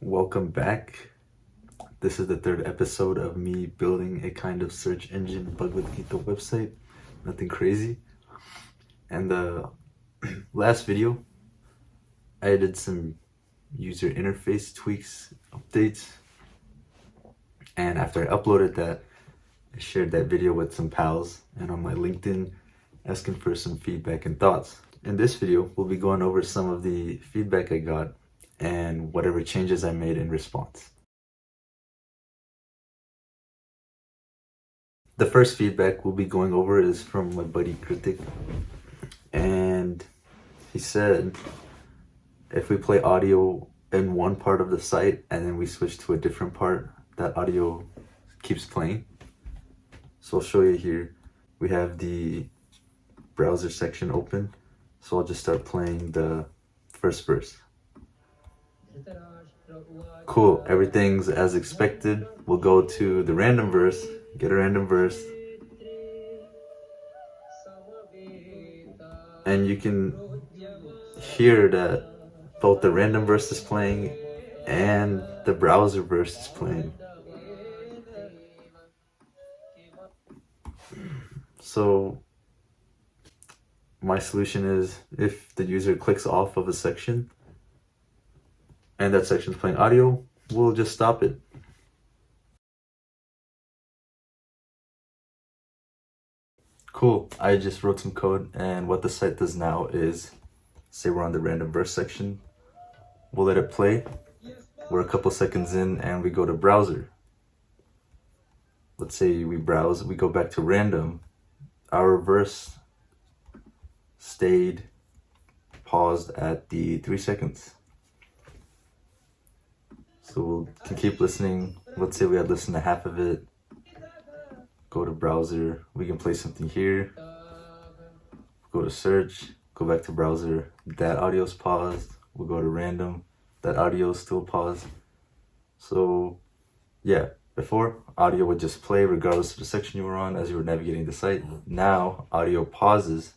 Welcome back. This is the third episode of me building a kind of search engine Bhagavad Gita website. Nothing crazy. And the last video, I did some user interface tweaks, updates. And after I uploaded that, I shared that video with some pals and on my LinkedIn asking for some feedback and thoughts. In this video, we'll be going over some of the feedback I got and whatever changes I made in response. The first feedback we'll be going over is from my buddy Kritik, and he said if we play audio in one part of the site and then we switch to a different part, that audio keeps playing. So I'll show you here. We have the browser section open, so I'll just start playing the first verse. Cool, everything's as expected. We'll go to the random verse, get a random verse, and you can hear that both the random verse is playing and the browser verse is playing. So my solution is, if the user clicks off of a section and that section is playing audio, we'll just stop it. Cool, I just wrote some code, and what the site does now is, say we're on the random verse section, we'll let it play. We're a couple seconds in and we go to browser. Let's say we browse, we go back to random. Our verse stayed paused at the 3 seconds. So we can keep listening. Let's say we had listened to half of it. Go to browser, we can play something here. Go to search, go back to browser. That audio's paused. We'll go to random. That audio is still paused. So yeah, before audio would just play regardless of the section you were on as you were navigating the site. Now audio pauses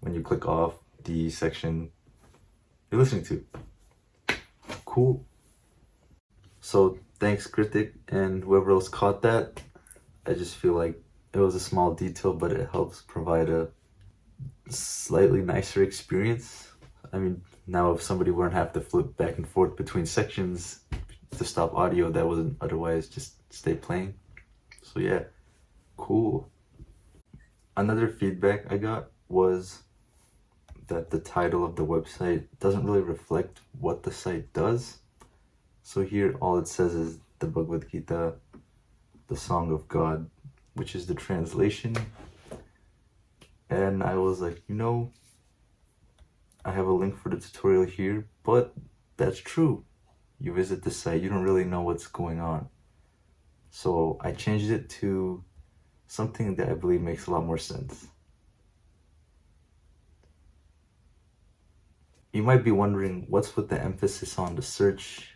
when you click off the section you're listening to. Cool. So thanks Kritik and whoever else caught that. I just feel like it was a small detail, but it helps provide a slightly nicer experience. I mean, now if somebody wouldn't have to flip back and forth between sections to stop audio that wasn't otherwise just stay playing. So yeah, cool. Another feedback I got was that the title of the website doesn't really reflect what the site does. So here all it says is the Bhagavad Gita, the Song of God, which is the translation. And I was like, I have a link for the tutorial here, but that's true. You visit the site, you don't really know what's going on. So I changed it to something that I believe makes a lot more sense. You might be wondering, what's with the emphasis on the search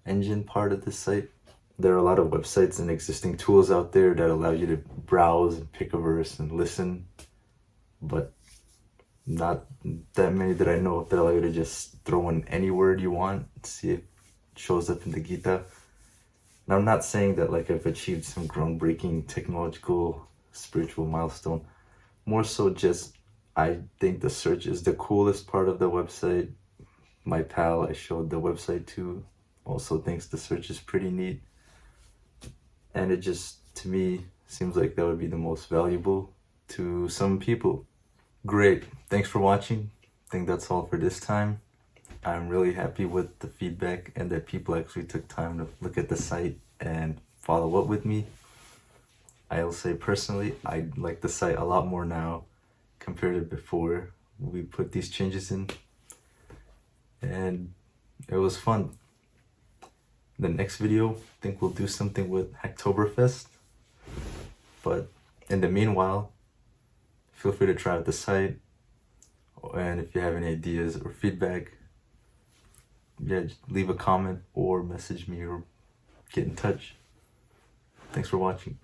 engine part of this site? There are a lot of websites and existing tools out there that allow you to browse and pick a verse and listen, but not that many that I know of that allow you to just throw in any word you want, see if it shows up in the Gita. Now, I'm not saying that like I've achieved some groundbreaking technological spiritual milestone. More so just I think the search is the coolest part of the website. My pal I showed the website to also thinks the search is pretty neat. And it just, to me, seems like that would be the most valuable to some people. Great, thanks for watching. I think that's all for this time. I'm really happy with the feedback and that people actually took time to look at the site and follow up with me. I'll say personally, I like the site a lot more now compared to before we put these changes in. And it was fun. The next video, I think we'll do something with Hacktoberfest. But in the meanwhile, feel free to try out the site. And if you have any ideas or feedback, yeah, just leave a comment or message me or get in touch. Thanks for watching.